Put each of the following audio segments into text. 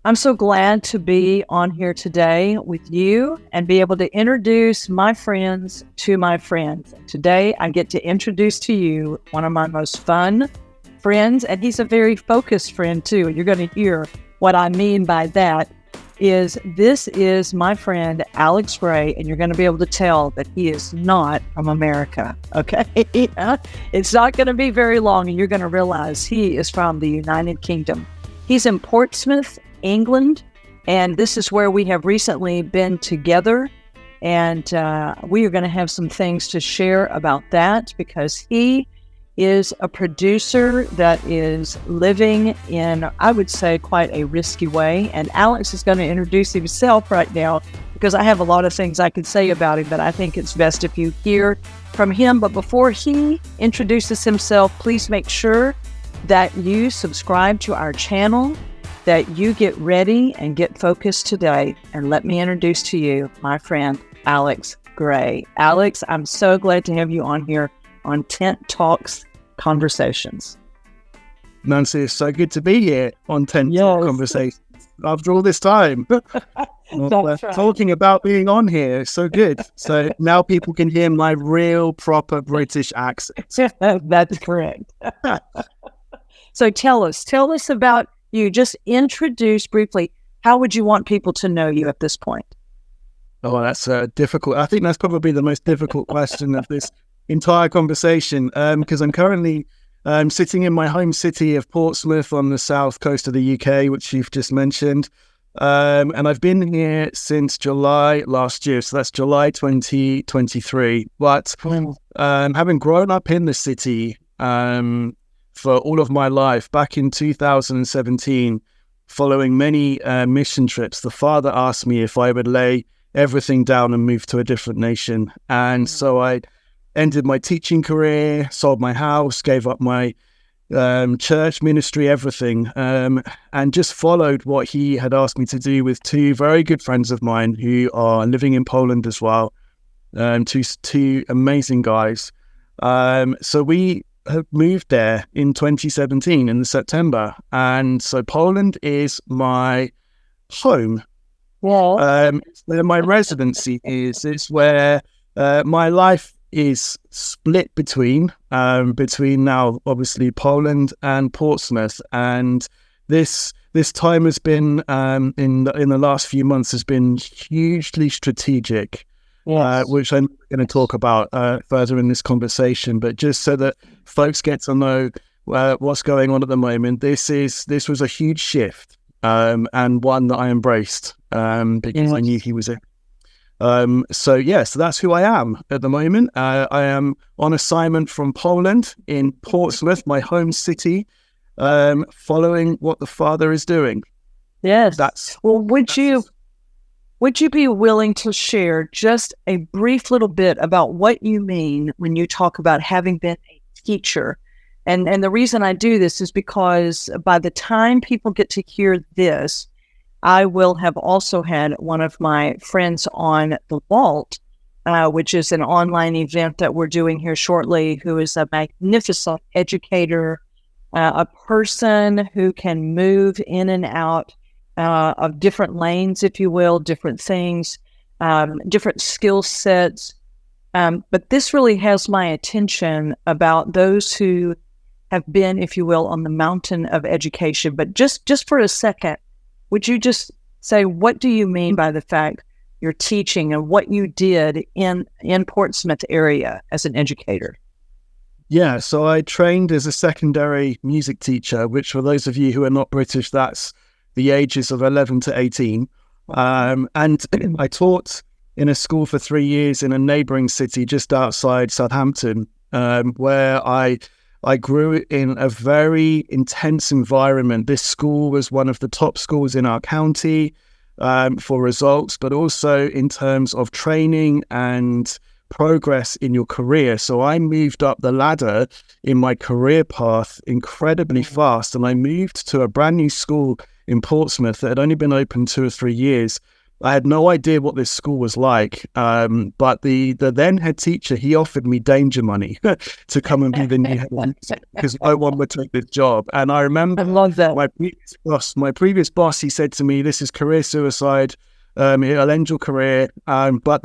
I'm so glad to be on here today with you and be able to introduce my friends to my friends. Today, I get to introduce to you one of my most fun friends, and he's a very focused friend too. You're going to hear what I mean by that. This is my friend Alex Gray, and you're going to be able to tell that he is not from America. Okay, it's not going to be very long, and you're going to realize he is from the United Kingdom. He's in Portsmouth, England, and this is where we have recently been together, and we are going to have some things to share about that because he is a producer that is living in, I would say, quite a risky way, and Alex is going to introduce himself right now because I have a lot of things I could say about him, but I think it's best if you hear from him. But before he introduces himself, please make sure that you subscribe to our channel, that you get ready and get focused today. And let me introduce to you my friend, Alex Gray. Alex, I'm so glad to have you on here on Tent Talks Conversations. Nancy, it's so good to be here on Tent Talk Conversations after all this time. That's right. Talking about being on here. It's so good. So now people can hear my real, proper British accent. That's correct. So tell us about you. Just introduce briefly, how would you want people to know you at this point? Oh, that's difficult. I think that's probably the most difficult question of this entire conversation, because I'm currently sitting in my home city of Portsmouth on the south coast of the UK, which you've just mentioned. And I've been here since July last year, so that's July 2023. But having grown up in the city for all of my life, back in 2017, following many mission trips, the Father asked me if I would lay everything down and move to a different nation. And so I ended my teaching career, sold my house, gave up my church ministry, everything, and just followed what he had asked me to do with two very good friends of mine who are living in Poland as well, two amazing guys. So we have moved there in 2017 in September, and so Poland is my home. Yeah. Where my residency is. It's where my life is split between now, obviously, Poland and Portsmouth. And this time has been in the last few months has been hugely strategic. Yes. Which I'm going to talk about further in this conversation. But just so that folks get to know what's going on at the moment, this was a huge shift, and one that I embraced because I knew he was it. So that's who I am at the moment. I am on assignment from Poland in Portsmouth, my home city, following what the Father is doing. Yes. Would you be willing to share just a brief little bit about what you mean when you talk about having been a teacher? And the reason I do this is because by the time people get to hear this, I will have also had one of my friends on The Vault, which is an online event that we're doing here shortly, who is a magnificent educator, a person who can move in and out of different lanes, if you will, different things, different skill sets. But this really has my attention about those who have been, if you will, on the mountain of education. But just for a second, would you just say, what do you mean by the fact you're teaching and what you did in Portsmouth area as an educator? Yeah, so I trained as a secondary music teacher, which for those of you who are not British, that's the ages of 11 to 18. And I taught in a school for 3 years in a neighbouring city just outside Southampton, where I grew in a very intense environment. This school was one of the top schools in our county for results, but also in terms of training and progress in your career. So I moved up the ladder in my career path incredibly fast, and I moved to a brand new school in Portsmouth that had only been open 2 or 3 years. I had no idea what this school was like, but the then head teacher, he offered me danger money to come and be the new head of music because no one would take this job. And I remember I love that. my previous boss, he said to me, "This is career suicide. It'll end your career." But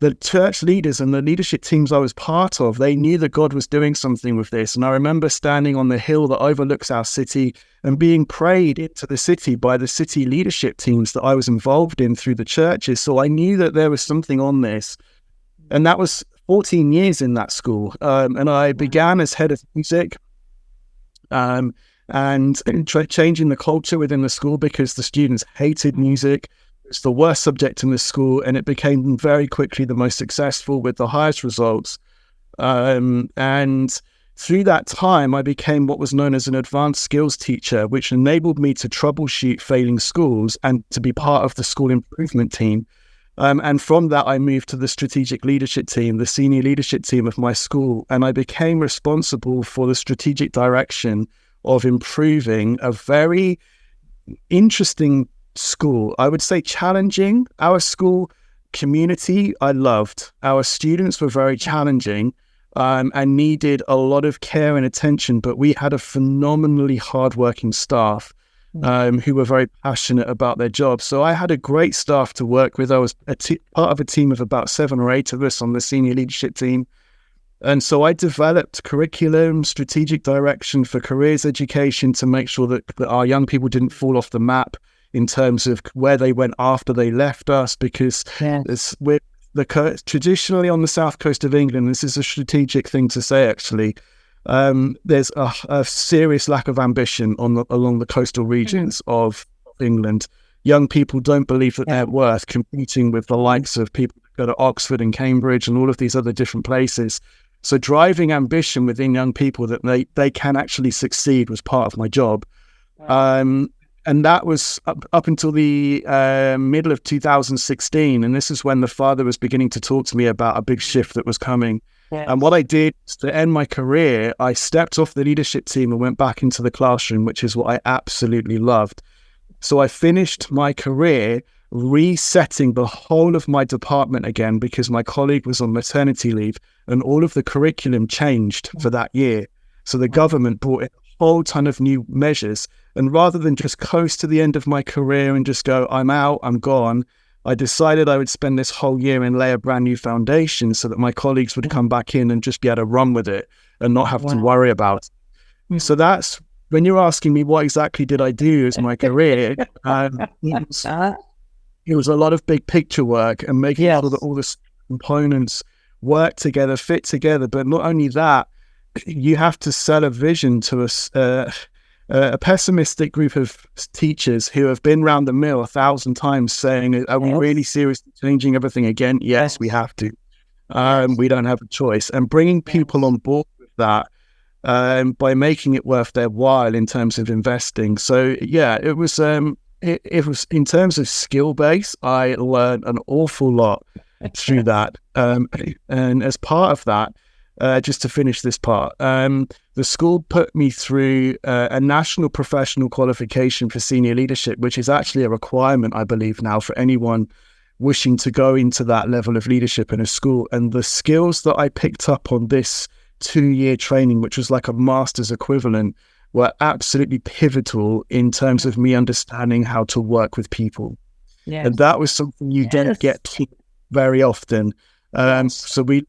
the church leaders and the leadership teams I was part of, they knew that God was doing something with this. And I remember standing on the hill that overlooks our city and being prayed into the city by the city leadership teams that I was involved in through the churches. So I knew that there was something on this. And that was 14 years in that school. And I began as head of music and changing the culture within the school because the students hated music. It's the worst subject in the school, and it became very quickly the most successful with the highest results. And through that time, I became what was known as an advanced skills teacher, which enabled me to troubleshoot failing schools and to be part of the school improvement team. And from that, I moved to the strategic leadership team, the senior leadership team of my school, and I became responsible for the strategic direction of improving a very interesting school. I would say challenging. Our school community, I loved. Our students were very challenging and needed a lot of care and attention, but we had a phenomenally hardworking staff who were very passionate about their job. So I had a great staff to work with. I was part of a team of about 7 or 8 of us on the senior leadership team. And so I developed curriculum, strategic direction for careers education to make sure that our young people didn't fall off the map in terms of where they went after they left us, because traditionally on the south coast of England, this is a strategic thing to say actually, there's a serious lack of ambition along the coastal regions of England. Young people don't believe that they're worth competing with the likes of people that go to Oxford and Cambridge and all of these other different places. So driving ambition within young people that they can actually succeed was part of my job. And that was up until the middle of 2016. And this is when the Father was beginning to talk to me about a big shift that was coming. Yes. And what I did to end my career, I stepped off the leadership team and went back into the classroom, which is what I absolutely loved. So I finished my career resetting the whole of my department again because my colleague was on maternity leave and all of the curriculum changed for that year. So the government brought in a whole ton of new measures. And rather than just coast to the end of my career and just go, I'm out, I'm gone, I decided I would spend this whole year and lay a brand new foundation so that my colleagues would come back in and just be able to run with it and not have to worry about it. So that's, when you're asking me what exactly did I do as my career, it was a lot of big picture work and making sure that all the components work together, fit together. But not only that, you have to sell a vision to a pessimistic group of teachers who have been round the mill 1,000 times saying, are we really seriously changing everything again? Yes, we have to. We don't have a choice. And bringing people on board with that by making it worth their while in terms of investing. So yeah, it was in terms of skill base, I learned an awful lot through that. And as part of that, just to finish this part, the school put me through a national professional qualification for senior leadership, which is actually a requirement, I believe, now for anyone wishing to go into that level of leadership in a school. And the skills that I picked up on this 2-year training, which was like a master's equivalent, were absolutely pivotal in terms of me understanding how to work with people. Yes. And that was something you don't get to very often. So we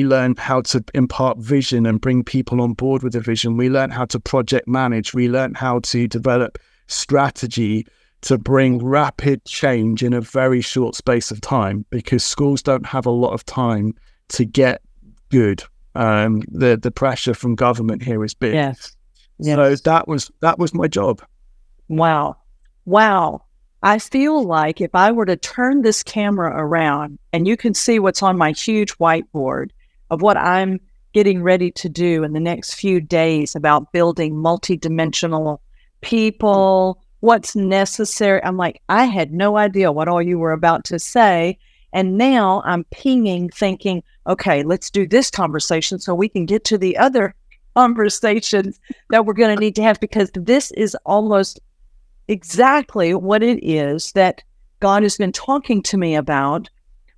learned how to impart vision and bring people on board with a vision. We learned how to project manage. We learned how to develop strategy to bring rapid change in a very short space of time, because schools don't have a lot of time to get good. The pressure from government here is big. Yes. So that was my job. Wow. I feel like if I were to turn this camera around and you can see what's on my huge whiteboard of what I'm getting ready to do in the next few days about building multidimensional people, what's necessary. I'm like, I had no idea what all you were about to say. And now I'm pinging thinking, okay, let's do this conversation so we can get to the other conversations that we're going to need to have, because this is almost exactly what it is that God has been talking to me about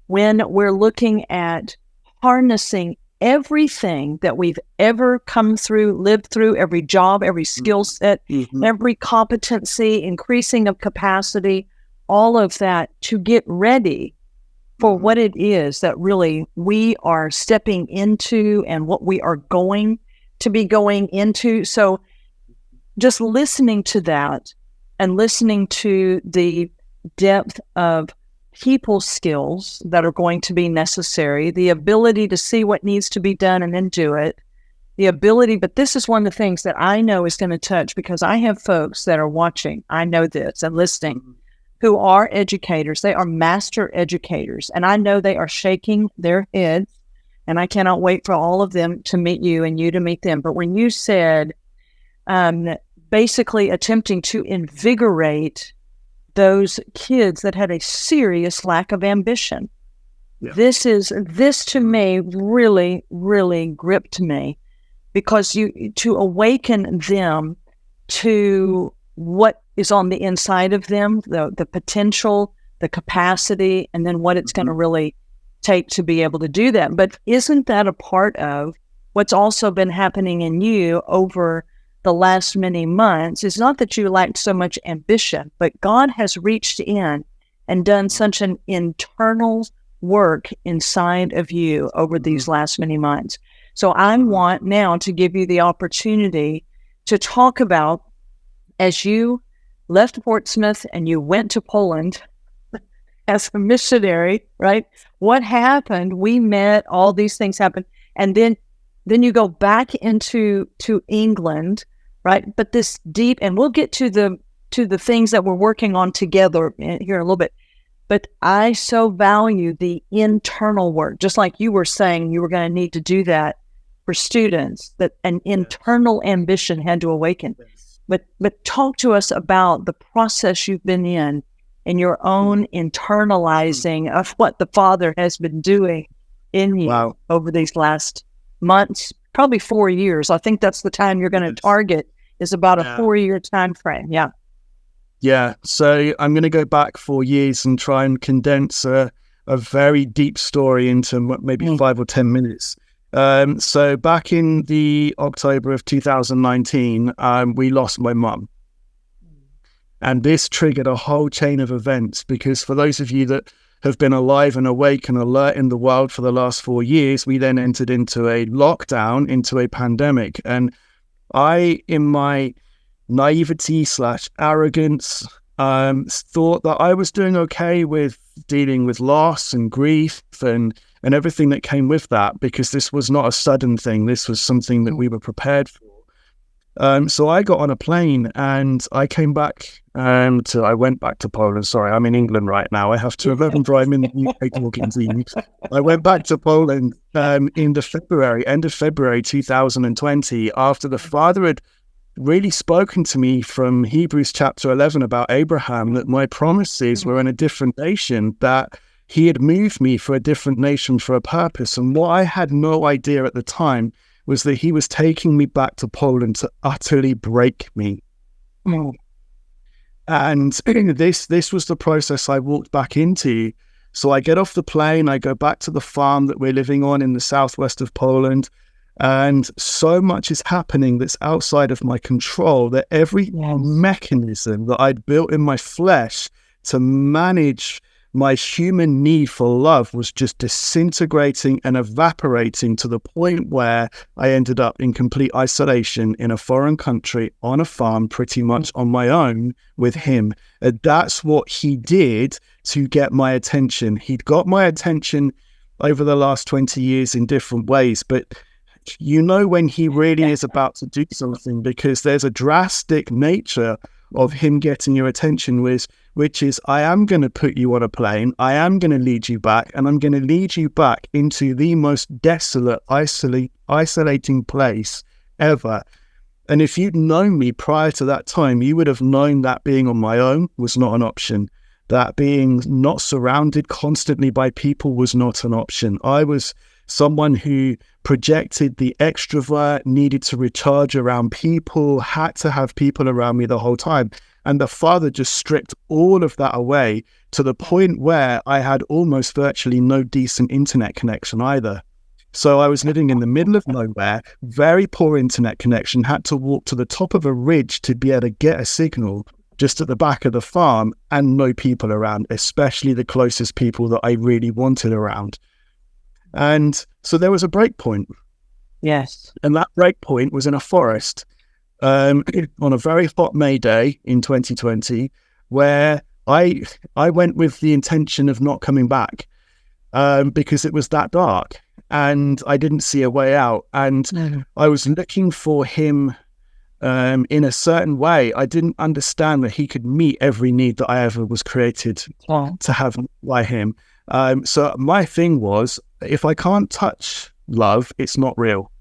when we're looking at harnessing everything that we've ever come through, lived through, every job, every skill set, every competency, increasing of capacity, all of that to get ready for what it is that really we are stepping into and what we are going to be going into. So just listening to that and listening to the depth of people skills that are going to be necessary, the ability to see what needs to be done and then do it, the ability, but this is one of the things that I know is going to touch because I have folks that are watching, I know this, and listening, who are educators. They are master educators, and I know they are shaking their heads, and I cannot wait for all of them to meet you and you to meet them. But when you said basically attempting to invigorate those kids that had a serious lack of ambition. Yeah. This to me really, really gripped me because to awaken them to what is on the inside of them, the potential, the capacity, and then what it's going to really take to be able to do that. But isn't that a part of what's also been happening in you over the last many months? Is not that you lacked so much ambition, but God has reached in and done such an internal work inside of you over these last many months. So I want now to give you the opportunity to talk about, as you left Portsmouth and you went to Poland as a missionary, right? What happened? We met, all these things happened. And then you go back to England, right? But this deep, and we'll get to the things that we're working on together here in a little bit. But I so value the internal work, just like you were saying, you were going to need to do that for students, that an internal ambition had to awaken. But talk to us about the process you've been in your own internalizing of what the Father has been doing in you over these last months, probably 4 years. I think that's the time you're going to target, is about a 4-year time frame. Yeah. Yeah. So I'm going to go back 4 years and try and condense a very deep story into maybe 5 or 10 minutes. So back in the October of 2019, we lost my mum. And this triggered a whole chain of events, because for those of you that have been alive and awake and alert in the world for the last 4 years, we then entered into a lockdown, into a pandemic. And I, in my naivety / arrogance, thought that I was doing okay with dealing with loss and grief and everything that came with that, because this was not a sudden thing. This was something that we were prepared for. So I got on a plane and I came back I went back to Poland. Sorry, I'm in England right now. I have to remember I'm in the UK talking to you. I went back to Poland in end of February 2020, after the Father had really spoken to me from Hebrews chapter 11 about Abraham, that my promises were in a different nation, that he had moved me for a different nation for a purpose. And what I had no idea at the time was that he was taking me back to Poland to utterly break me. Oh. And this was the process I walked back into. So I get off the plane, I go back to the farm that we're living on in the southwest of Poland, and so much is happening that's outside of my control, that every mechanism that I'd built in my flesh to manage my human need for love was just disintegrating and evaporating, to the point where I ended up in complete isolation in a foreign country on a farm, pretty much on my own with him. And that's what he did to get my attention. He'd got my attention over the last 20 years in different ways, but you know when he really is about to do something, because there's a drastic nature of him getting your attention, which is, I am going to put you on a plane, I am going to lead you back, and I'm going to lead you back into the most desolate, isolating place ever. And if you'd known me prior to that time, you would have known that being on my own was not an option. That being not surrounded constantly by people was not an option. I was someone who projected the extrovert, needed to recharge around people, had to have people around me the whole time. And the Father just stripped all of that away to the point where I had almost virtually no decent internet connection either. So I was living in the middle of nowhere, very poor internet connection, had to walk to the top of a ridge to be able to get a signal just at the back of the farm, and no people around, especially the closest people that I really wanted around. And so there was a break point. Yes. And that break point was in a forest on a very hot May day in 2020, where I went with the intention of not coming back because it was that dark and I didn't see a way out. And I was looking for him in a certain way. I didn't understand that he could meet every need that I ever was created to have by him. So my thing was, if I can't touch love, it's not real.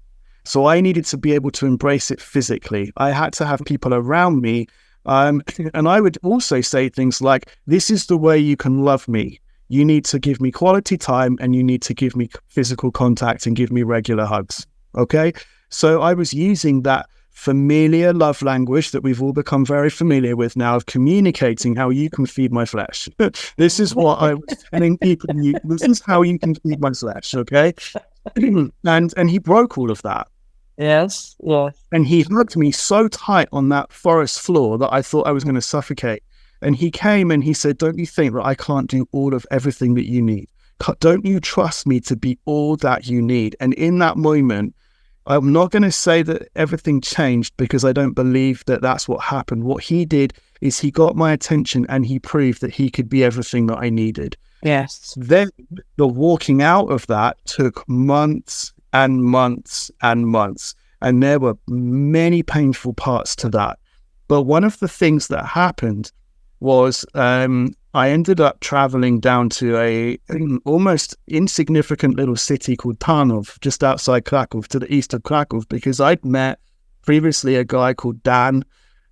So I needed to be able to embrace it physically. I had to have people around me. And I would also say things like, this is the way you can love me. You need to give me quality time, and you need to give me physical contact and give me regular hugs. Okay? So I was using that familiar love language that we've all become very familiar with now, of communicating how you can feed my flesh. This is what I was telling people. This is how you can feed my flesh, okay? And he broke all of that. Yes. And he hugged me so tight on that forest floor that I thought I was going to suffocate. And he came and he said, don't you think that I can't do all of everything that you need? Don't you trust me to be all that you need? And in that moment, I'm not going to say that everything changed, because I don't believe that that's what happened. What he did is he got my attention and he proved that he could be everything that I needed. Yes. Then the walking out of that took months and months and months. And there were many painful parts to that. But one of the things that happened was I ended up traveling down to a almost insignificant little city called Tarnów, just outside Krakow, to the east of Krakow, because I'd met previously a guy called Dan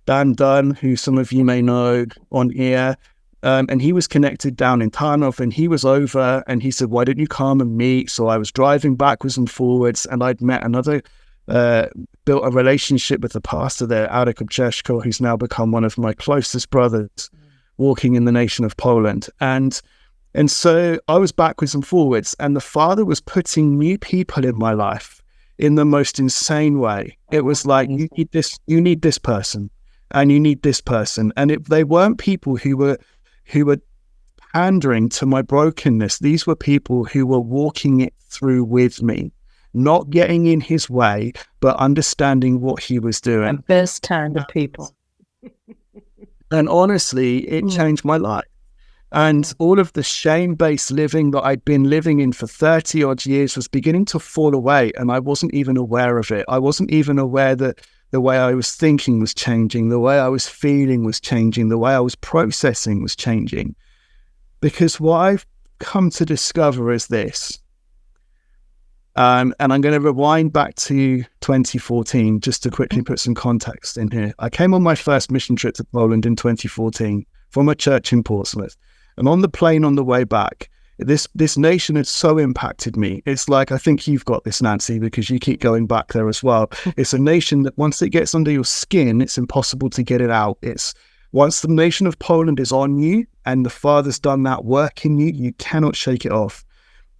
Dunn, who some of you may know on here. And he was connected down in Tarnów, and he was over and he said, why don't you come and meet? So I was driving backwards and forwards, and I'd met built a relationship with the pastor there, Arek Obczeszko, who's now become one of my closest brothers, walking in the nation of Poland. And so I was backwards and forwards, and the Father was putting new people in my life in the most insane way. It was like, you need this person, and you need this person. And they weren't people who were pandering to my brokenness. These were people who were walking it through with me, not getting in his way, but understanding what he was doing. The best kind of people. And honestly, it changed my life. And all of the shame-based living that I'd been living in for 30 odd years was beginning to fall away, and I wasn't even aware of it. I wasn't even aware that the way I was thinking was changing, the way I was feeling was changing, the way I was processing was changing. Because what I've come to discover is this, and I'm going to rewind back to 2014 just to quickly put some context in here. I came on my first mission trip to Poland in 2014 from a church in Portsmouth. And on the plane on the way back, this nation had so impacted me. It's like, I think you've got this, Nancy, because you keep going back there as well. It's a nation that once it gets under your skin, it's impossible to get it out. It's once the nation of Poland is on you and the Father's done that work in you, you cannot shake it off.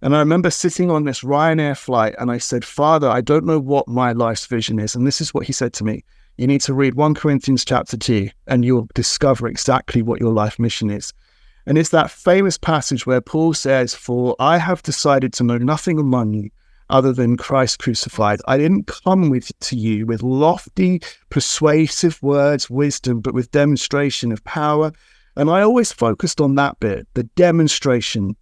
And I remember sitting on this Ryanair flight and I said, Father, I don't know what my life's vision is. And this is what he said to me. You need to read 1 Corinthians chapter 2 and you'll discover exactly what your life mission is. And it's that famous passage where Paul says, for I have decided to know nothing among you other than Christ crucified. I didn't come to you with lofty, persuasive words, wisdom, but with demonstration of power. And I always focused on that bit, the demonstration,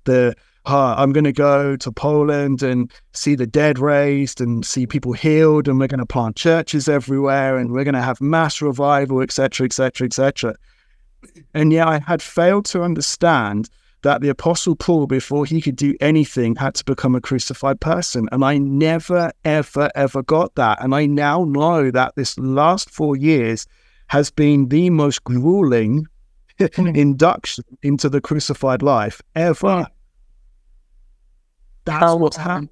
I'm going to go to Poland and see the dead raised and see people healed, and we're going to plant churches everywhere and we're going to have mass revival, etc., etc., etc. And yet I had failed to understand that the Apostle Paul, before he could do anything, had to become a crucified person. And I never, ever, ever got that. And I now know that this last 4 years has been the most grueling induction into the crucified life ever. That's what's happened.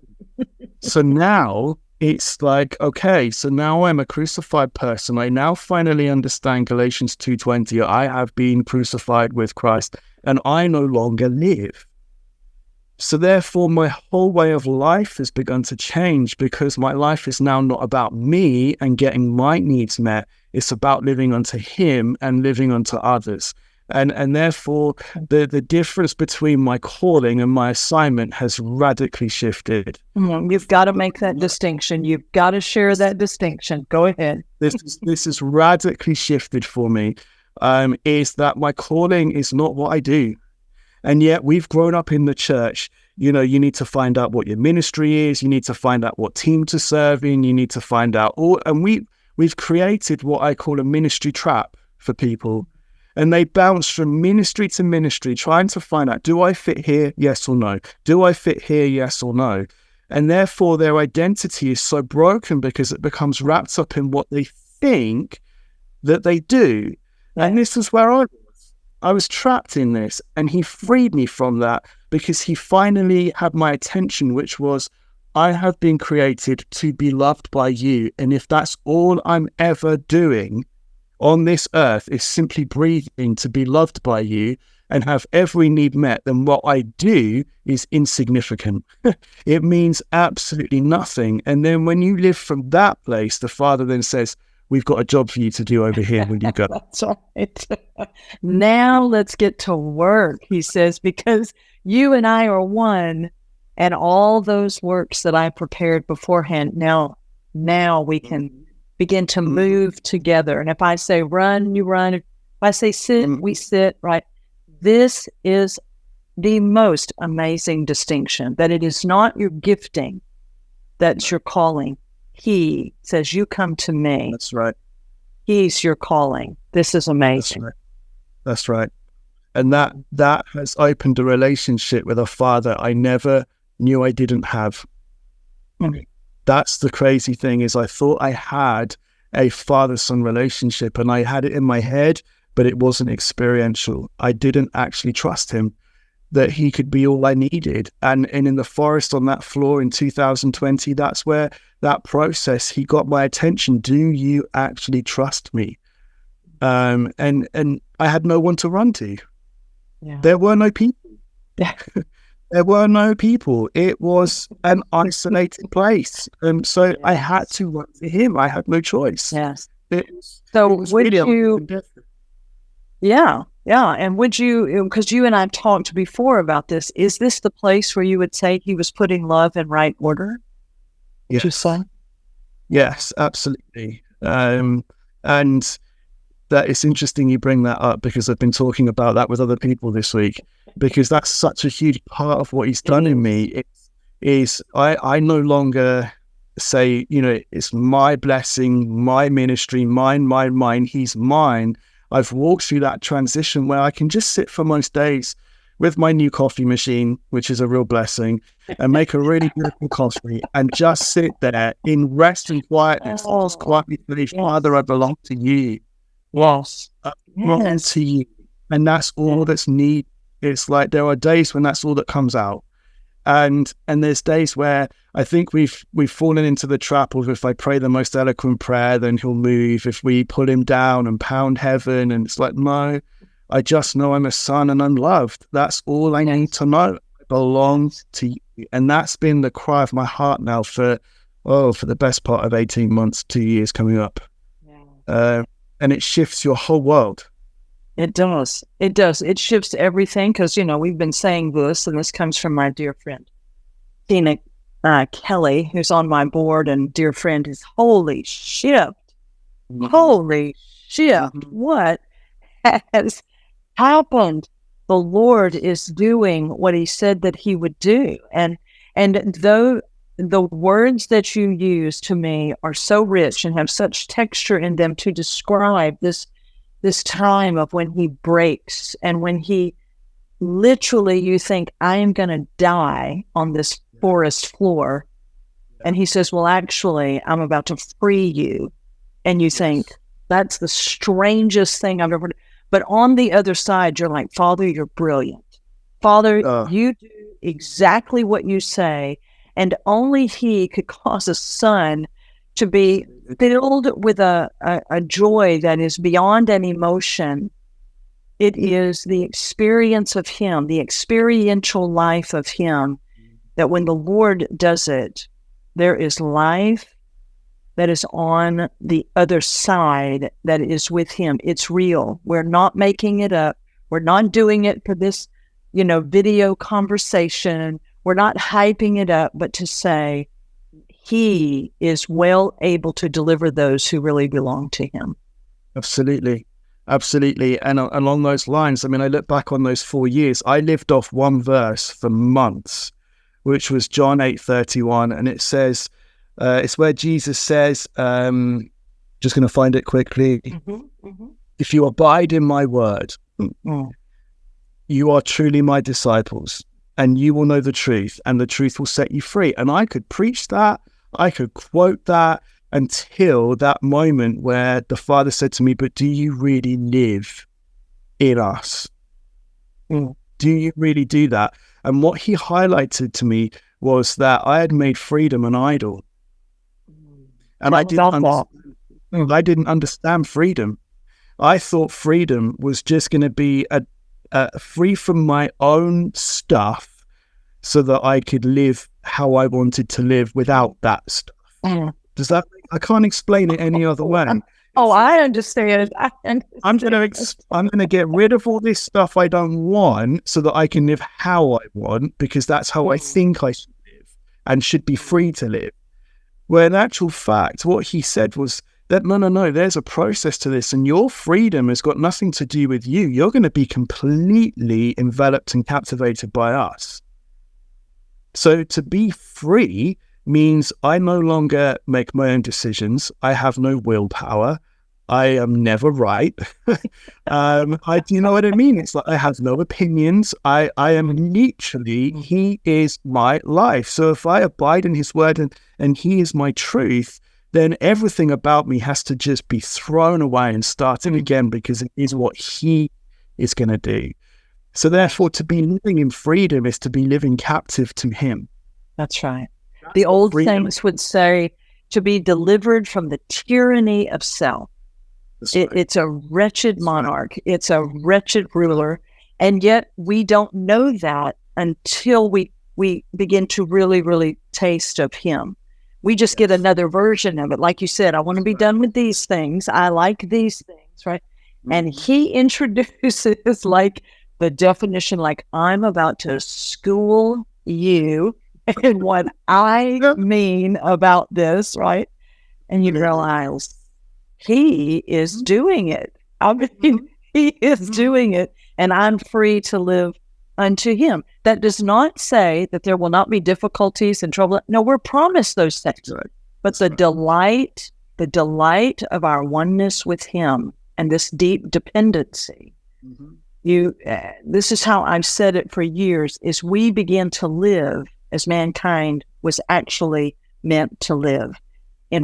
So now it's like, okay, so now I'm a crucified person. I now finally understand Galatians 2:20. I have been crucified with Christ, and I no longer live. So therefore, my whole way of life has begun to change, because my life is now not about me and getting my needs met. It's about living unto Him and living unto others. And therefore, the difference between my calling and my assignment has radically shifted. You've got to make that distinction. You've got to share that distinction. Go ahead. This is radically shifted for me, is that my calling is not what I do. And yet we've grown up in the church. You know, you need to find out what your ministry is. You need to find out what team to serve in. You need to find out all. And we've created what I call a ministry trap for people. And they bounce from ministry to ministry, trying to find out, do I fit here? Yes or no? Do I fit here? Yes or no? And therefore their identity is so broken, because it becomes wrapped up in what they think that they do. And this is where I was trapped in this, and He freed me from that, because He finally had my attention, which was, I have been created to be loved by You. And if that's all I'm ever doing on this earth is simply breathing to be loved by You and have every need met, then what I do is insignificant. It means absolutely nothing. And then when you live from that place, the Father then says, we've got a job for you to do over here. Will you go? That's right. Now let's get to work, He says, because you and I are one, and all those works that I prepared beforehand, now we can begin to move together. And if I say run, you run. If I say sit, we sit, right? This is the most amazing distinction, that it is not your gifting that's your calling. He says, you come to me. That's right. He's your calling. This is amazing. That's right. And that has opened a relationship with a Father I never knew I didn't have. That's the crazy thing, is I thought I had a father-son relationship, and I had it in my head, but it wasn't experiential. I didn't actually trust Him that He could be all I needed. And in the forest on that floor in 2020, that's where that process, He got my attention. Do you actually trust me? And I had no one to run to. Yeah. There were no people. Yeah. There were no people. It was an isolated place. So I had to run to Him. I had no choice. Yes. Would really you... Yeah. And would you, because you and I talked before about this, is this the place where you would say He was putting love in right order? Yes. Would you say? Yes, absolutely. And that it's interesting you bring that up, because I've been talking about that with other people this week, because that's such a huge part of what He's done in me. I no longer say, it's my blessing, my ministry, mine, He's mine. I've walked through that transition where I can just sit for most days with my new coffee machine, which is a real blessing, and make a really beautiful coffee and just sit there in rest and quietness. Just quietly finish, Father, I belong to You. Yes. I belong to You. And that's all that's needed. It's like there are days when that's all that comes out. And there's days where I think we've fallen into the trap of, if I pray the most eloquent prayer, then He'll move. If we pull Him down and pound heaven, and it's like, no, I just know I'm a son and I'm loved. That's all I need to know. I belong to You. And that's been the cry of my heart now for the best part of 18 months, 2 years coming up. Yeah. And it shifts your whole world. It does. It shifts everything, because, we've been saying this, and this comes from my dear friend, Tina Kelly, who's on my board, and dear friend is, holy shift. What has happened? The Lord is doing what He said that He would do. And though the words that you use to me are so rich and have such texture in them to describe this time of when He breaks, and when He literally, you think, I am going to die on this forest floor. And He says, well, actually, I'm about to free you. And you think, that's the strangest thing I've ever done. But on the other side, you're like, Father, you're brilliant. Father, you do exactly what you say. And only he could cause a son to be filled with a joy that is beyond an emotion. It is the experience of him, the experiential life of him, that when the Lord does it, there is life that is on the other side that is with him. It's real. We're not making it up. We're not doing it for this, video conversation. We're not hyping it up, but to say he is well able to deliver those who really belong to him. Absolutely. Absolutely. And along those lines, I look back on those 4 years, I lived off one verse for months, which was John 8:31. And it says, it's where Jesus says, just going to find it quickly. If you abide in my word, you are truly my disciples, and you will know the truth, and the truth will set you free. And I could preach that, I could quote that until that moment where the Father said to me, but do you really live in us? Do you really do that? And what he highlighted to me was that I had made freedom an idol. And I didn't understand freedom. I thought freedom was just going to be free from my own stuff so that I could live how I wanted to live without that stuff. Does that? I can't explain it any other way. I understand. I'm gonna get rid of all this stuff I don't want so that I can live how I want, because that's how I think I should live and should be free to live. Where in actual fact, what he said was that no, there's a process to this, and your freedom has got nothing to do with you. You're going to be completely enveloped and captivated by us. So to be free means I no longer make my own decisions. I have no willpower. I am never right. You know what I mean? It's like I have no opinions. I am literally, he is my life. So if I abide in his word and he is my truth, then everything about me has to just be thrown away and started again, because it is what he is going to do. So therefore, to be living in freedom is to be living captive to him. That's right. The old saints would say to be delivered from the tyranny of self. It's a wretched monarch. It's a wretched ruler. And yet we don't know that until we begin to really, really taste of him. We just get another version of it. Like you said, I want to be done with these things. I like these things, right? And he introduces like the definition, like, I'm about to school you and what I mean about this, right? And you realize he is doing it. He is doing it, and I'm free to live unto him. That does not say that there will not be difficulties and trouble. No, we're promised those things. But the delight of our oneness with him and this deep dependency, this is how I've said it for years, is we begin to live as mankind was actually meant to live, in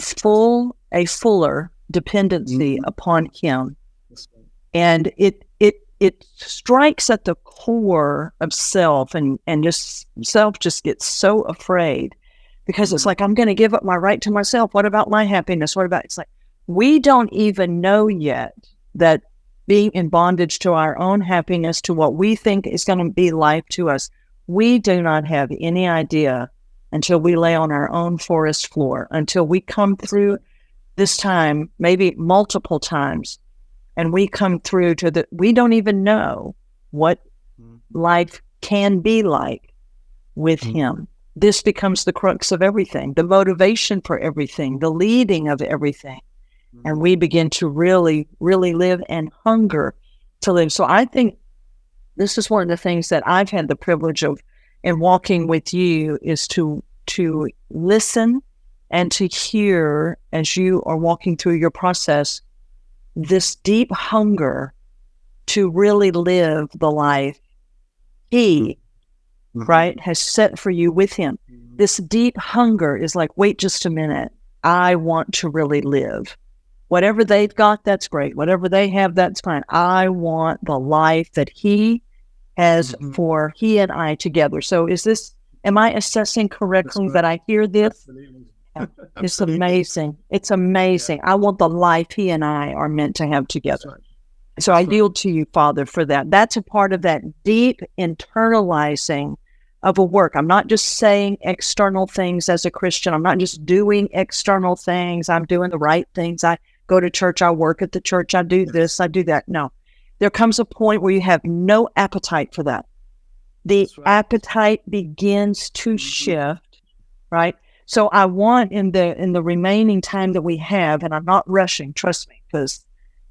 a fuller dependency upon him. And it strikes at the core of self, and just self just gets so afraid, because it's like, I'm going to give up my right to myself. What about my happiness? It's like, we don't even know yet that being in bondage to our own happiness, to what we think is going to be life to us, we do not have any idea until we lay on our own forest floor, until we come through this time, maybe multiple times, and we come through to we don't even know what life can be like with him. This becomes the crux of everything, the motivation for everything, the leading of everything. And we begin to really, really live and hunger to live. So I think this is one of the things that I've had the privilege of in walking with you, is to listen and to hear, as you are walking through your process, this deep hunger to really live the life he, right, has set for you with him. This deep hunger is like, wait just a minute, I want to really live. Whatever they've got, that's great. Whatever they have, that's fine. I want the life that he has for he and I together. So is this Am I assessing correctly that I hear this? Absolutely. It's amazing. It's amazing. I want the life he and I are meant to have together. Right. So I yield to you, Father, for that. That's a part of that deep internalizing of a work. I'm not just saying external things as a Christian. I'm not just doing external things. I'm doing the right things. I go to church. I work at the church. I do this. I do that. No, there comes a point where you have no appetite for that. The appetite begins to shift, right? So I want in the remaining time that we have, and I'm not rushing, trust me, because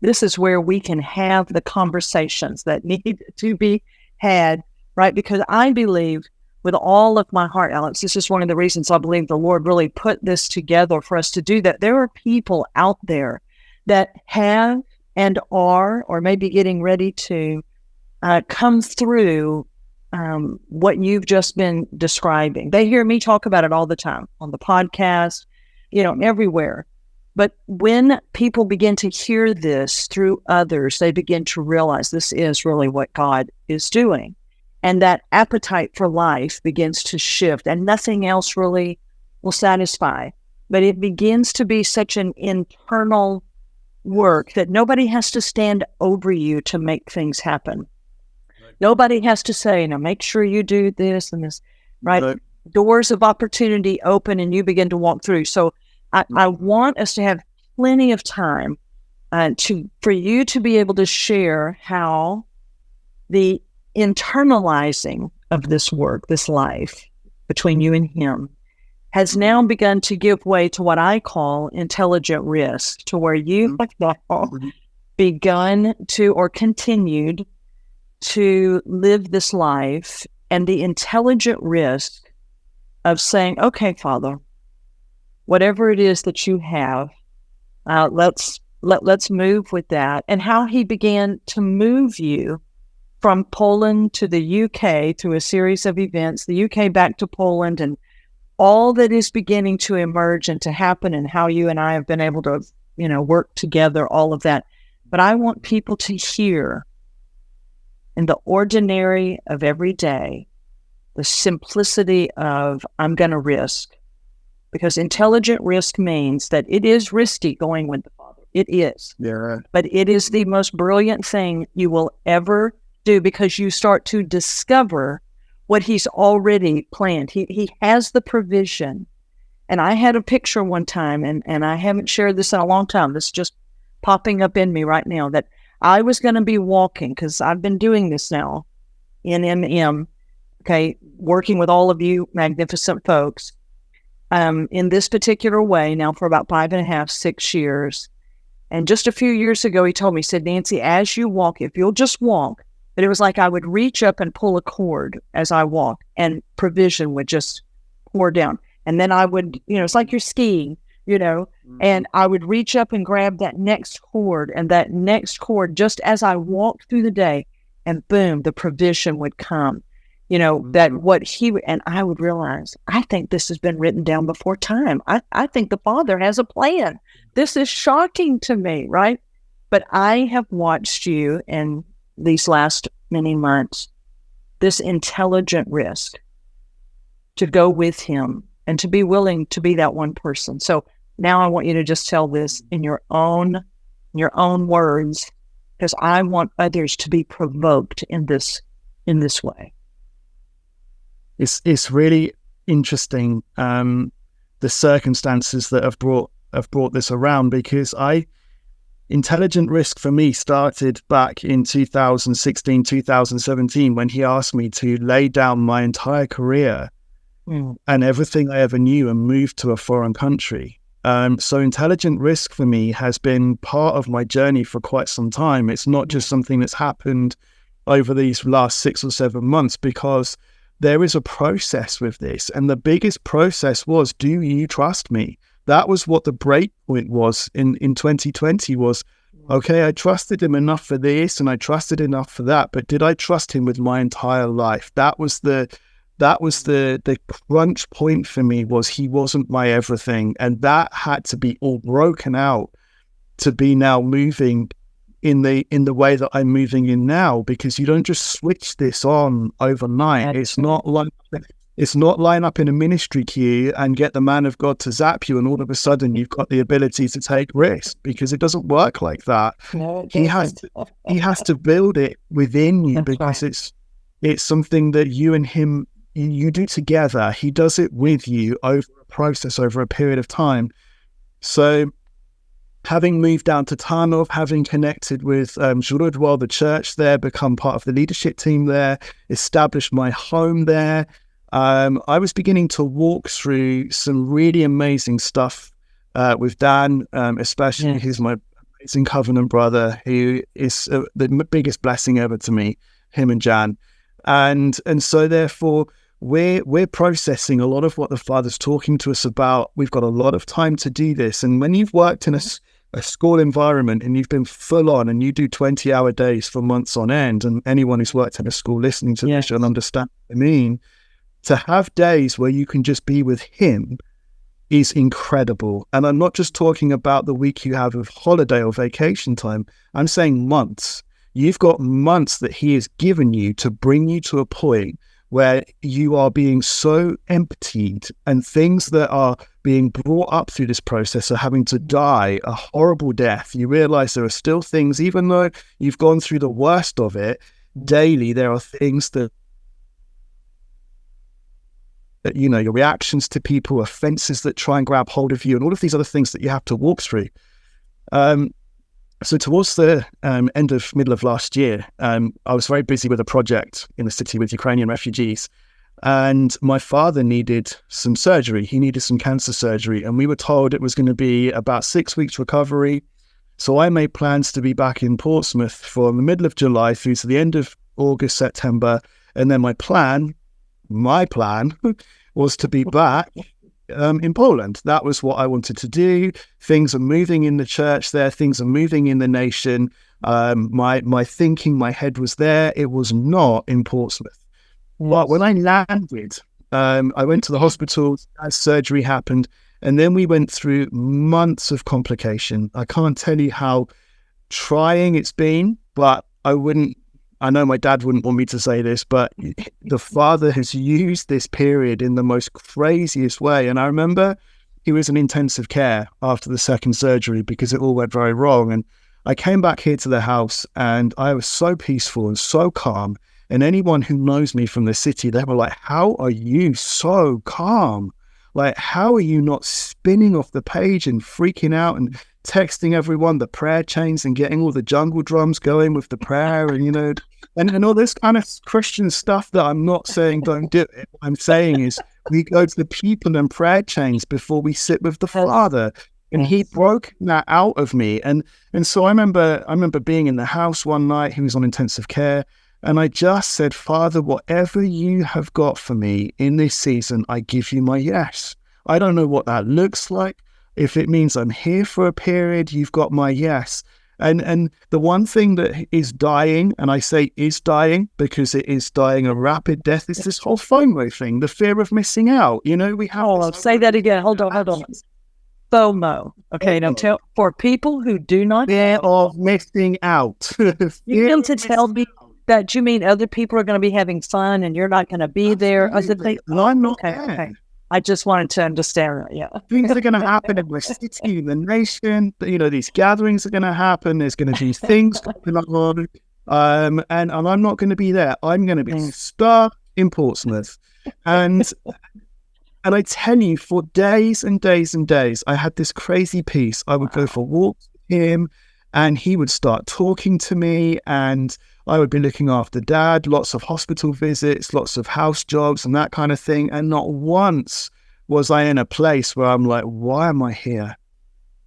this is where we can have the conversations that need to be had, right? Because I believe with all of my heart, Alex, this is one of the reasons I believe the Lord really put this together for us to do that. There are people out there that have and are, or maybe getting ready to come through what you've just been describing. They hear me talk about it all the time on the podcast, everywhere. But when people begin to hear this through others, they begin to realize this is really what God is doing. And that appetite for life begins to shift, and nothing else really will satisfy. But it begins to be such an internal work that nobody has to stand over you to make things happen. Nobody has to say, make sure you do this and this, right? No. Doors of opportunity open and you begin to walk through. So I want us to have plenty of time for you to be able to share how the internalizing of this work, this life between you and him, has now begun to give way to what I call intelligent risk, to where you have now begun to, or continued to live this life, and the intelligent risk of saying, okay, Father, whatever it is that you have, let's move with that. And how he began to move you from Poland to the UK through a series of events, the UK back to Poland, and all that is beginning to emerge and to happen, and how you and I have been able to, work together, all of that. But I want people to hear in the ordinary of every day, the simplicity of, I'm going to risk. Because intelligent risk means that it is risky going with the Father. It is. Yeah. But it is the most brilliant thing you will ever do, because you start to discover what he's already planned. He has the provision. And I had a picture one time, and I haven't shared this in a long time. This is just popping up in me right now, that I was going to be walking, because I've been doing this now in MM, okay, working with all of you magnificent folks in this particular way now for about 5.5, 6 years. And just a few years ago, he told me, he said, Nancy, as you walk, if you'll just walk, but it was like I would reach up and pull a cord as I walk, and provision would just pour down. And then I would, it's like you're skiing, and I would reach up and grab that next cord, and that next cord, just as I walked through the day, and boom, the provision would come, that what and I would realize, I think this has been written down before time. I think the Father has a plan. This is shocking to me, right? But I have watched you in these last many months, this intelligent risk to go with him and to be willing to be that one person. So now I want you to just tell this in your own words, because I want others to be provoked in this way. It's really interesting, the circumstances that have brought this around, because intelligent risk for me started back in 2016, 2017, when he asked me to lay down my entire career and everything I ever knew and move to a foreign country. So intelligent risk for me has been part of my journey for quite some time. It's not just something that's happened over these last 6 or 7 months, because there is a process with this. And the biggest process was, do you trust me? That was what the break point was in 2020 was, okay, I trusted him enough for this and I trusted enough for that, but did I trust him with my entire life? That was the crunch point for me, was he wasn't my everything. And that had to be all broken out to be now moving in the way that I'm moving in now, because you don't just switch this on overnight. It's not like It's not line up in a ministry queue and get the man of God to zap you and all of a sudden you've got the ability to take risks, because it doesn't work like that. No, He has to build it within you. That's because right. it's something that you and him, you do together. He does it with you over a process, over a period of time. So having moved down to Tarnov, having connected with Zhurudwal, the church there, become part of the leadership team there, established my home there, I was beginning to walk through some really amazing stuff with Dan, especially who's my amazing covenant brother, who is the biggest blessing ever to me, him and Jan. And so therefore, we're processing a lot of what the Father's talking to us about. We've got a lot of time to do this. And when you've worked in a school environment and you've been full on and you do 20-hour days for months on end, and anyone who's worked in a school listening to this will understand what I mean, to have days where you can just be with him is incredible. And I'm not just talking about the week you have of holiday or vacation time. I'm saying months. You've got months that he has given you to bring you to a point where you are being so emptied, and things that are being brought up through this process are having to die a horrible death. You realize there are still things, even though you've gone through the worst of it, daily there are things that your reactions to people, offenses that try and grab hold of you, and all of these other things that you have to walk through. So towards the middle of last year, I was very busy with a project in the city with Ukrainian refugees, and my father needed some surgery. He needed some cancer surgery, and we were told it was going to be about 6 weeks recovery. So I made plans to be back in Portsmouth from the middle of July through to the end of August, September, and then my plan was to be back in Poland. That was what I wanted to do. Things are moving in the church there. Things are moving in the nation. My thinking, my head was there. It was not in Portsmouth. Yes. But when I landed, I went to the hospital, as surgery happened, and then we went through months of complication. I can't tell you how trying it's been, but I know my dad wouldn't want me to say this, but the Father has used this period in the most craziest way. And I remember he was in intensive care after the second surgery because it all went very wrong. And I came back here to the house and I was so peaceful and so calm. And anyone who knows me from the city, they were like, how are you so calm? Like, how are you not spinning off the page and freaking out and texting everyone the prayer chains and getting all the jungle drums going with the prayer and, and all this kind of Christian stuff that I'm not saying don't do it. What I'm saying is we go to the people and prayer chains before we sit with the Father. And he broke that out of me. And so I remember being in the house one night. He was on intensive care. And I just said, Father, whatever you have got for me in this season, I give you my yes. I don't know what that looks like. If it means I'm here for a period, you've got my yes. And the one thing that is dying, and I say is dying because it is dying a rapid death, is this whole FOMO thing, the fear of missing out. We have... Hold on, say that again. Hold on. FOMO. Okay, now tell for people who do not... Fear of missing out. You mean to tell me that you mean other people are going to be having fun and you're not going to be there? No, I'm not there. Okay. I just wanted to understand. Yeah. Things are going to happen in the city, in the nation. These gatherings are going to happen. There's going to be things going on. And I'm not going to be there. I'm going to be stuck in Portsmouth. And I tell you, for days and days and days, I had this crazy peace. I would go for walks with him and he would start talking to me and I would be looking after Dad, lots of hospital visits, lots of house jobs and that kind of thing. And not once was I in a place where I'm like, why am I here?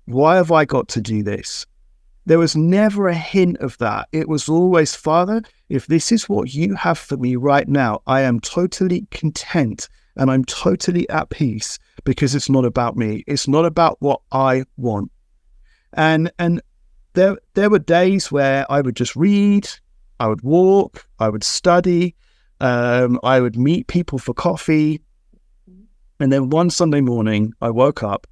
Why have I got to do this? There was never a hint of that. It was always, Father, if this is what you have for me right now, I am totally content and I'm totally at peace because it's not about me. It's not about what I want. And there were days where I would just read, I would walk, I would study, I would meet people for coffee. And then one Sunday morning, I woke up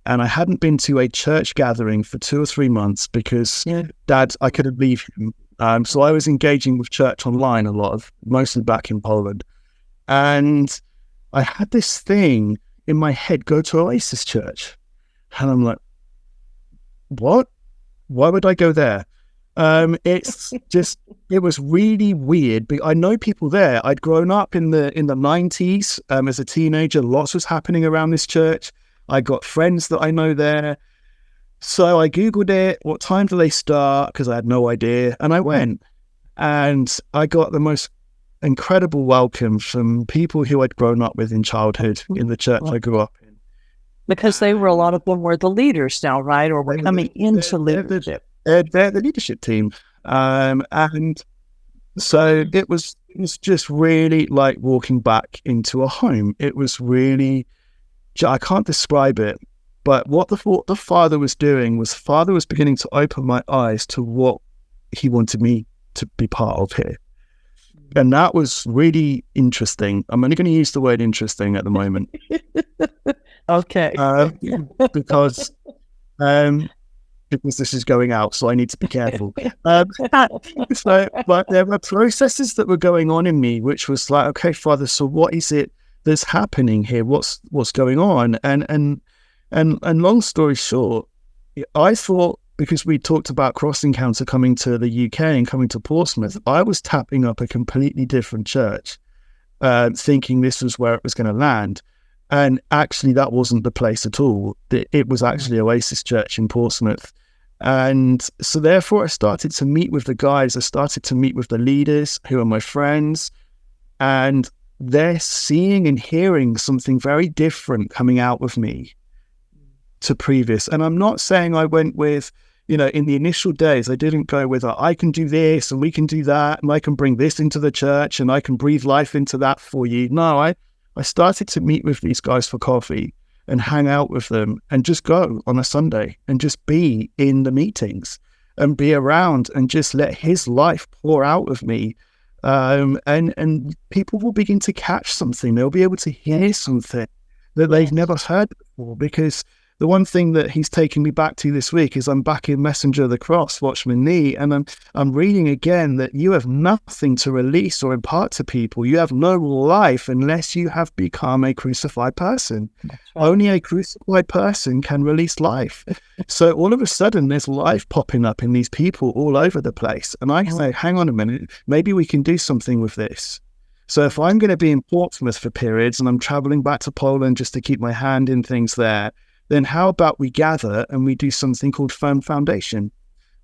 and I hadn't been to a church gathering for 2 or 3 months because Dad, I couldn't leave him. So I was engaging with church online a lot, mostly back in Poland. And I had this thing in my head, go to Oasis Church. And I'm like, what? Why would I go there? It's just, it was really weird. But I know people there. I'd grown up in the 90s as a teenager. Lots was happening around this church. I got friends that I know there. So I Googled it. What time do they start? Because I had no idea. And I went. And I got the most incredible welcome from people who I'd grown up with in childhood in the church I grew up in. Because a lot of them were the leaders now, right? Or were coming into leadership. They're the leadership team. And so it was just really like walking back into a home. It was really, I can't describe it, but what the Father was doing was Father was beginning to open my eyes to what he wanted me to be part of here. And that was really interesting. I'm only going to use the word interesting at the moment. Okay. Because this is going out, so I need to be careful. But there were processes that were going on in me, which was like, okay, Father, so what is it that's happening here? What's going on? And long story short, I thought, because we talked about Cross Encounter coming to the UK and coming to Portsmouth, I was tapping up a completely different church, thinking this was where it was going to land. And actually, that wasn't the place at all. It was actually Oasis Church in Portsmouth. And so therefore, I started to meet with the guys. I started to meet with the leaders who are my friends. And they're seeing and hearing something very different coming out of me to previous. And I'm not saying I went with, in the initial days, I didn't go with, I can do this and we can do that and I can bring this into the church and I can breathe life into that for you. No, I started to meet with these guys for coffee and hang out with them and just go on a Sunday and just be in the meetings and be around and just let his life pour out of me. And people will begin to catch something. They'll be able to hear something that they've never heard before, because the one thing that he's taking me back to this week is I'm back in Messenger of the Cross, Watchman Nee, and I'm reading again that you have nothing to release or impart to people. You have no life unless you have become a crucified person. Right. Only a crucified person can release life. So all of a sudden there's life popping up in these people all over the place. And I say, hang on a minute, maybe we can do something with this. So if I'm going to be in Portsmouth for periods and I'm traveling back to Poland just to keep my hand in things there, then how about we gather and we do something called Firm Foundation?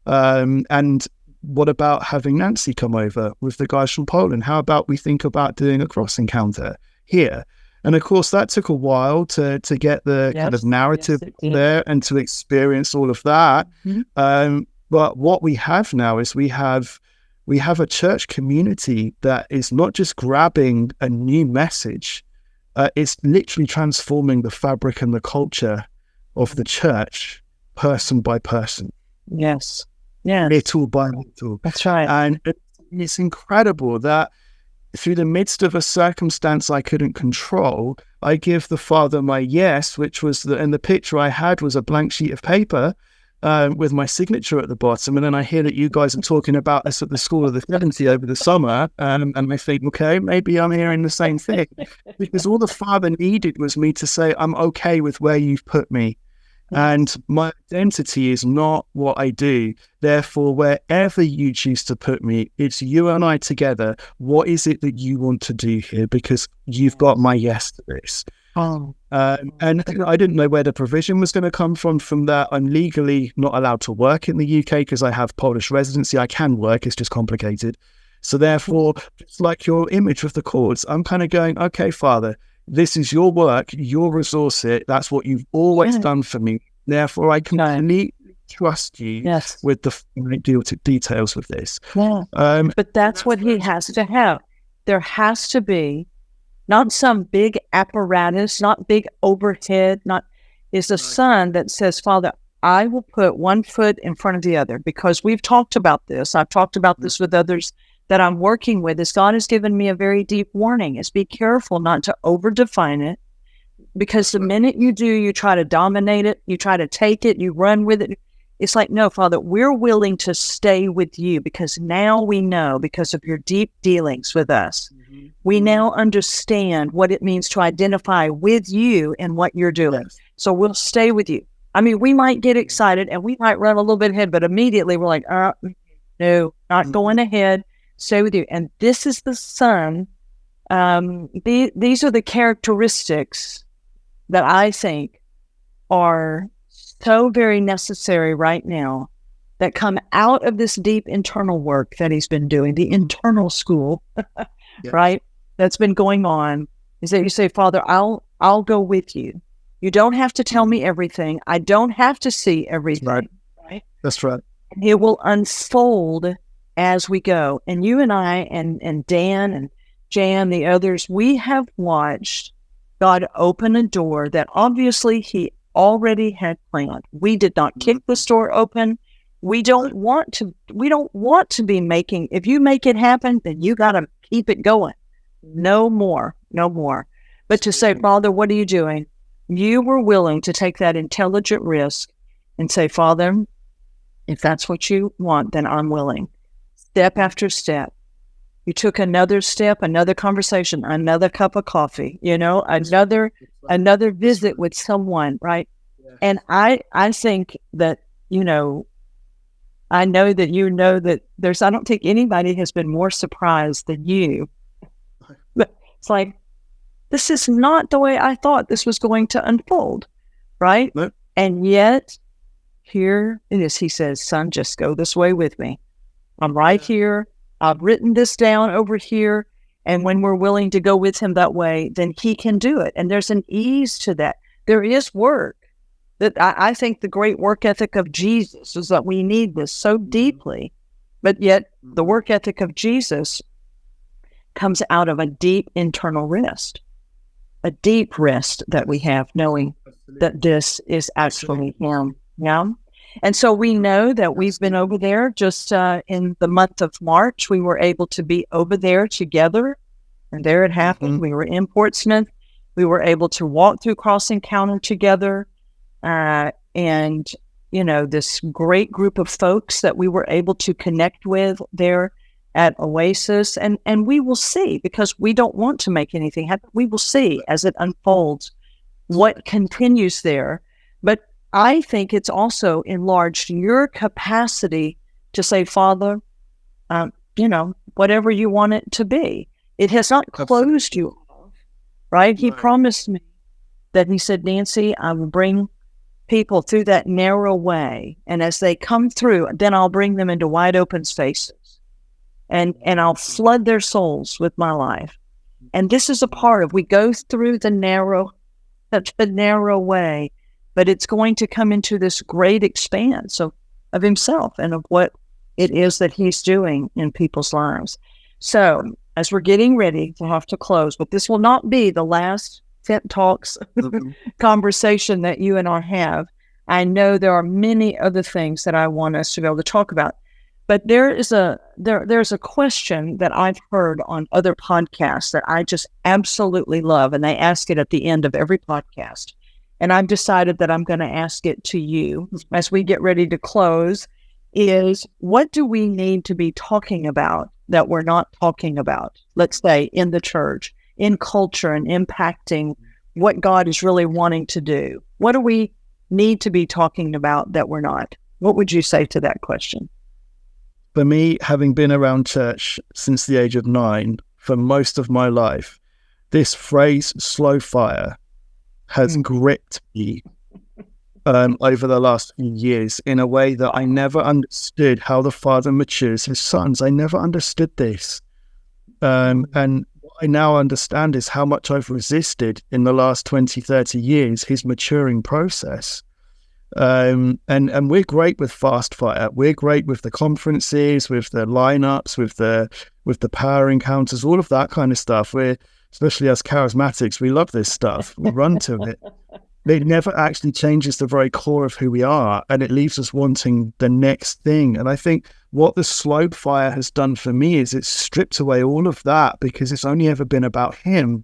And what about having Nancy come over with the guys from Poland? How about we think about doing a Cross Encounter here? And of course, that took a while to get the kind of narrative there and to experience all of that. Mm-hmm. But what we have now is we have a church community that is not just grabbing a new message, it's literally transforming the fabric and the culture of the church, person by person. Yes. Yeah. Little by little. That's right. And it's incredible that through the midst of a circumstance I couldn't control, I give the Father my yes, which was and the picture I had was a blank sheet of paper with my signature at the bottom. And then I hear that you guys are talking about this at the School of the 70 over the summer. And I think, okay, maybe I'm hearing the same thing. Because all the Father needed was me to say, I'm okay with where you've put me. And my identity is not what I do. Therefore, wherever you choose to put me, it's you and I together. What is it that you want to do here? Because you've got my yes to this. And I didn't know where the provision was going to come from that. I'm legally not allowed to work in the UK because I have Polish residency. I can work, it's just complicated. So therefore, it's like your image with the cords. I'm kind of going, okay, Father, this is your work, your resource it. That's what you've always done for me. Therefore, I completely trust you with the details of this. Yeah. But that's what he has to have. There has to be not some big apparatus, not big overhead, is a son that says, Father, I will put one foot in front of the other, because we've talked about this. I've talked about this with others that I'm working with, is God has given me a very deep warning, is be careful not to over-define it, because the minute you do, you try to dominate it, you try to take it, you run with it. It's like, no, Father, we're willing to stay with you because now we know, because of your deep dealings with us, we now understand what it means to identify with you and what you're doing. Yes. So we'll stay with you. I mean, we might get excited and we might run a little bit ahead, but immediately we're like, no, not going ahead. Stay with you. And this is the Son. These are the characteristics that I think are so very necessary right now that come out of this deep internal work that he's been doing, the internal school, Yes. right? That's been going on, is that you say, Father, I'll go with you. You don't have to tell me everything. I don't have to see everything. Right? That's right. It will unfold as we go. And you and I and Dan and Jan, the others, we have watched God open a door that obviously he already had planned. We did not kick this door open. We don't want to be making, if you make it happen, then you got to keep it going. No more. But to say, Father, what are you doing? You were willing to take that intelligent risk and say, Father, if that's what you want, then I'm willing. Step after step. You took another step, another conversation, another cup of coffee, another visit with someone, right? Yes. And I think that, I know that that I don't think anybody has been more surprised than you. But it's like, this is not the way I thought this was going to unfold, right? Nope. And yet, here it is. He says, Son, just go this way with me. I'm right here. I've written this down over here. And when we're willing to go with him that way, then he can do it. And there's an ease to that. There is work. That I think the great work ethic of Jesus is that we need this so deeply. But yet, the work ethic of Jesus comes out of a deep internal rest. A deep rest that we have, knowing that this is actually him. Yeah. And so we know that we've been over there just in the month of March. We were able to be over there together. And there it happened. We were in Portsmouth. We were able to walk through Cross Encounter together. And, this great group of folks that we were able to connect with there at Oasis. And we will see, because we don't want to make anything happen. We will see as it unfolds what continues there. But I think it's also enlarged your capacity to say, Father, whatever you want it to be. It has not closed you off, right? He promised me that he said, Nancy, I will bring people through that narrow way. And as they come through, then I'll bring them into wide open spaces. And I'll flood their souls with my life. And this is a part of, we go through the narrow way, but it's going to come into this great expanse of himself and of what it is that he's doing in people's lives. So as we're getting ready to have to close, but this will not be the last Fit Talks conversation that you and I have. I know there are many other things that I want us to be able to talk about. But there's a question that I've heard on other podcasts that I just absolutely love, and they ask it at the end of every podcast. And I've decided that I'm going to ask it to you as we get ready to close, is what do we need to be talking about that we're not talking about, let's say, in the church, in culture, and impacting what God is really wanting to do? What do we need to be talking about that we're not? What would you say to that question? For me, having been around church since the age of 9, for most of my life, this phrase, slow fire, has gripped me over the last few years in a way that I never understood how the Father matures his sons. I never understood this. And what I now understand is how much I've resisted in the last 20, 30 years, his maturing process. And we're great with fast fire. We're great with the conferences, with the lineups, with the power encounters, all of that kind of stuff. We're, especially as charismatics, we love this stuff. We run to it. It never actually changes the very core of who we are, and it leaves us wanting the next thing. And I think what the slow fire has done for me is it's stripped away all of that, because it's only ever been about him.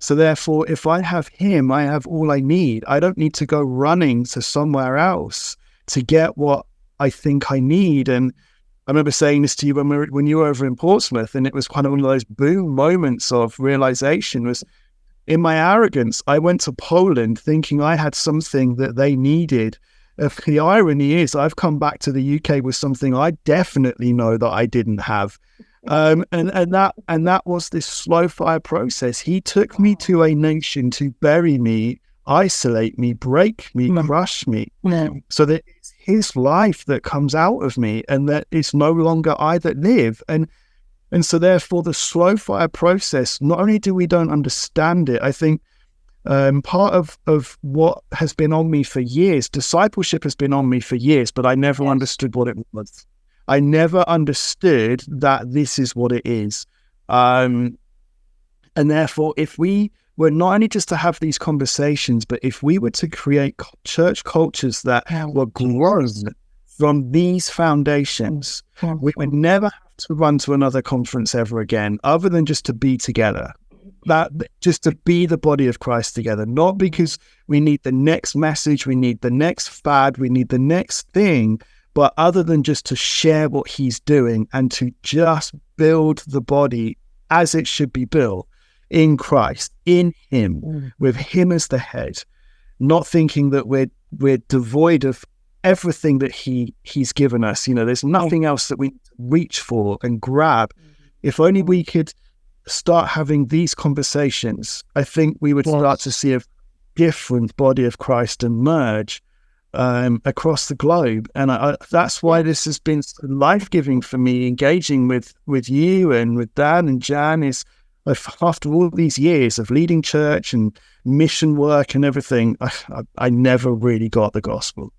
So therefore, if I have him, I have all I need. I don't need to go running to somewhere else to get what I think I need. And I remember saying this to you when you were over in Portsmouth, and it was kind of one of those boom moments of realization. Was in my arrogance, I went to Poland thinking I had something that they needed. The irony is I've come back to the UK with something I definitely know that I didn't have. And that was this slow fire process. He took me to a nation to bury me, isolate me, break me, crush me, so that it's his life that comes out of me, and that it's no longer I that live. And so therefore the slow fire process, not only do we don't understand it, I think part of what has been on me for years, discipleship has been on me for years, but I never understood what it was. I never understood that this is what it is. And therefore, if we were not only just to have these conversations, but if we were to create church cultures that were grown from these foundations, we would never have to run to another conference ever again, other than just to be together. That just to be the body of Christ together, not because we need the next message, we need the next fad, we need the next thing, but other than just to share what he's doing and to just build the body as it should be built in Christ, in him, with him as the head, not thinking that we're devoid of everything that he's given us. There's nothing else that we reach for and grab. If only we could start having these conversations, I think we would start to see a different body of Christ emerge across the globe. And that's why this has been so life-giving for me, engaging with you and with Dan and Jan, is after all these years of leading church and mission work and everything, I never really got the gospel.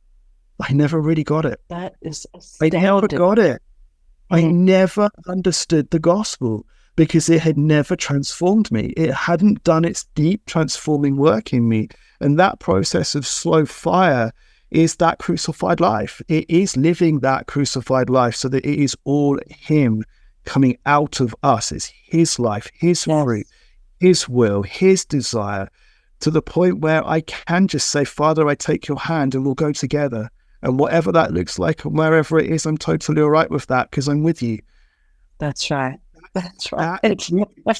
I never really got it. That is astounding. I never got it. I never understood the gospel because it had never transformed me. It hadn't done its deep transforming work in me. And that process of slow fire is that crucified life. It is living that crucified life so that it is all him coming out of us. It's his life, his fruit, his will, his desire, to the point where I can just say, Father, I take your hand and we'll go together. And whatever that looks like and wherever it is, I'm totally all right with that because I'm with you. That's right. That's right.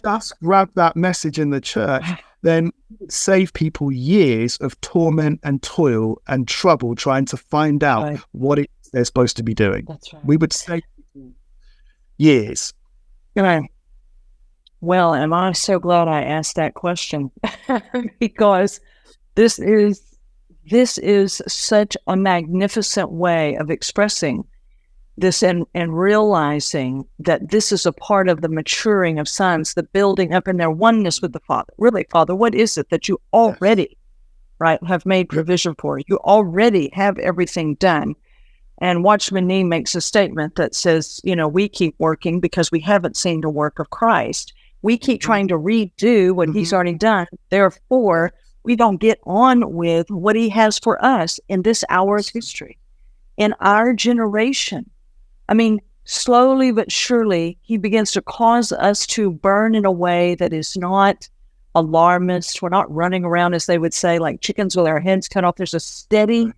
Just grab that message in the church, then save people years of torment and toil and trouble trying to find out what it is they're supposed to be doing. That's right. We would save people years. Well, am I so glad I asked that question because this is such a magnificent way of expressing this and realizing that this is a part of the maturing of sons, the building up in their oneness with the Father. Really, Father, what is it that you already, have made provision for? You already have everything done. And Watchman Nee makes a statement that says, we keep working because we haven't seen the work of Christ. We keep trying to redo what he's already done. Therefore, we don't get on with what he has for us in this hour of history, in our generation. I mean, slowly but surely, he begins to cause us to burn in a way that is not alarmist. We're not running around, as they would say, like chickens with our heads cut off. There's a steady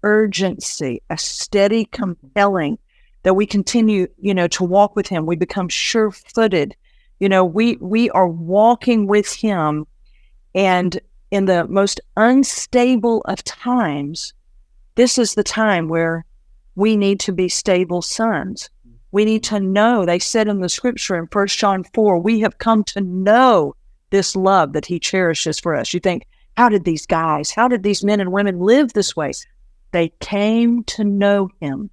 urgency, a steady compelling that we continue, to walk with him. We become sure-footed. We are walking with him, and in the most unstable of times, this is the time where we need to be stable sons. We need to know, they said in the scripture in 1 John 4, we have come to know this love that he cherishes for us. You think, how did these men and women live this way? They came to know him,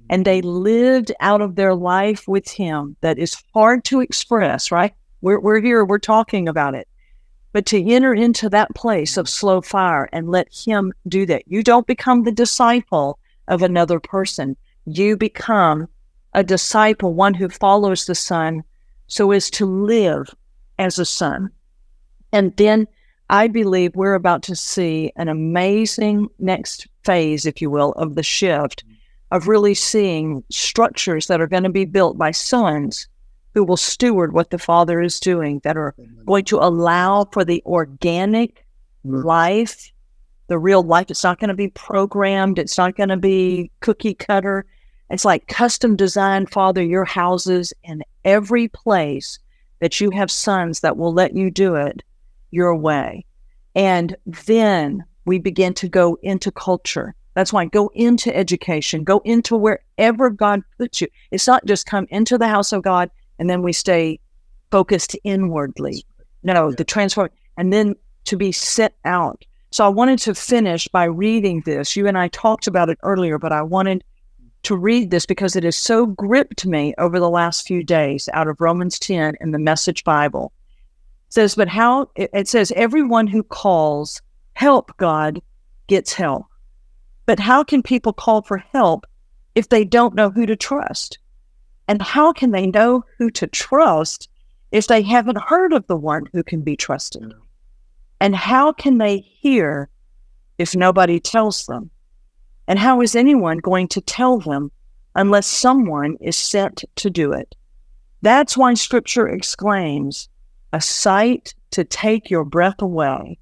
and they lived out of their life with him. That is hard to express, right? We're here, we're talking about it. But to enter into that place of slow fire and let him do that. You don't become the disciple of another person. You become a disciple, one who follows the Son, so as to live as a son. And then I believe we're about to see an amazing next phase, if you will, of the shift of really seeing structures that are going to be built by sons who will steward what the Father is doing, that are going to allow for the organic life the real life. It's not going to be programmed. It's not going to be cookie cutter. It's like custom designed, Father, your houses in every place that you have sons that will let you do it your way. And then we begin to go into culture. That's why go into education, go into wherever God puts you. It's not just come into the house of God and then we stay focused inwardly. No, the transform, and then to be sent out. So I wanted to finish by reading this. You and I talked about it earlier, but I wanted to read this because it has so gripped me over the last few days out of Romans 10 in the Message Bible. It says, it says, everyone who calls help God gets help. But how can people call for help if they don't know who to trust? And how can they know who to trust if they haven't heard of the one who can be trusted? And how can they hear if nobody tells them? And how is anyone going to tell them unless someone is sent to do it? That's why Scripture exclaims, a sight to take your breath away,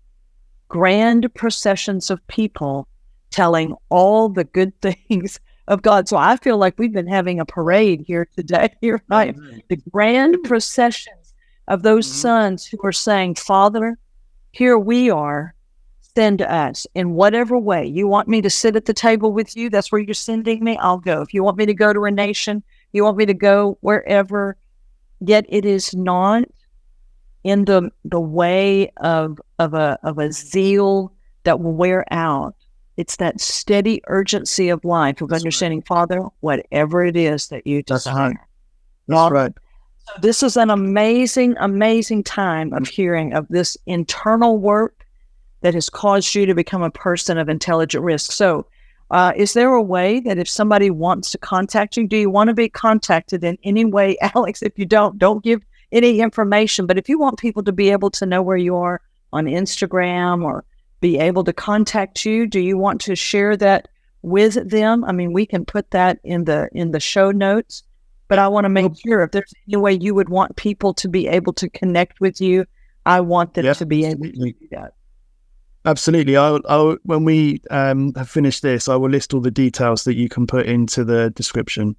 grand processions of people telling all the good things of God. So I feel like we've been having a parade here today, right? The grand processions of those sons who are saying, Father, here we are, send us in whatever way. You want me to sit at the table with you? That's where you're sending me? I'll go. If you want me to go to a nation, you want me to go wherever, yet it is not in the way of a zeal that will wear out. It's that steady urgency of life, of understanding, Father, whatever it is that you desire. That's right. So this is an amazing, amazing time of hearing of this internal work that has caused you to become a person of intelligent risk. So is there a way that if somebody wants to contact you, do you want to be contacted in any way? Alex, if you don't give any information. But if you want people to be able to know where you are on Instagram or be able to contact you, do you want to share that with them? I mean, we can put that in the show notes, but I want to make sure if there's any way you would want people to be able to connect with you, I want them to be able to do that. Absolutely. I'll when we have finished this, I will list all the details that you can put into the description.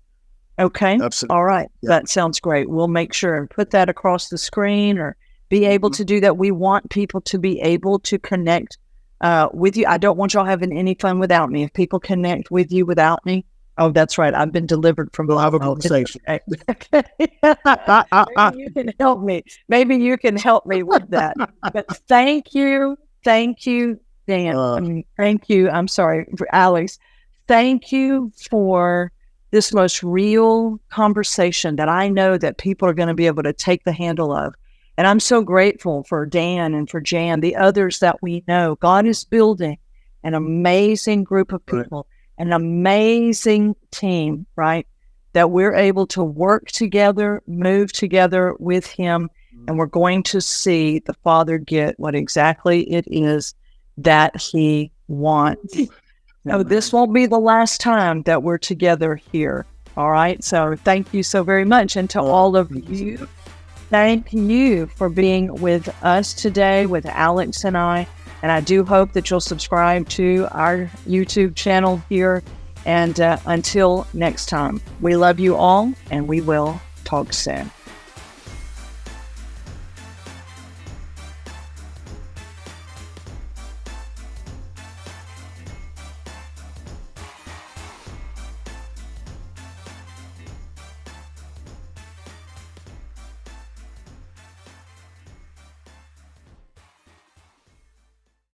Okay. Absolutely. All right. Yeah. That sounds great. We'll make sure and put that across the screen or be able to do that. We want people to be able to connect with you. I don't want y'all having any fun without me. If people connect with you without me, oh, that's right. I've been delivered from. We'll have a conversation. Maybe you can help me. Maybe you can help me with that. But thank you, Dan. Thank you. I'm sorry, Alex. Thank you for this most real conversation that I know that people are going to be able to take the handle of. And I'm so grateful for Dan and for Jan, the others that we know. God is building an amazing group of people, an amazing team, right? That we're able to work together, move together with Him, and we're going to see the Father get what exactly it is that He wants. No, this won't be the last time that we're together here. All right. So thank you so very much. And to all of you, thank you for being with us today with Alex and I. And I do hope that you'll subscribe to our YouTube channel here. And until next time, we love you all and we will talk soon.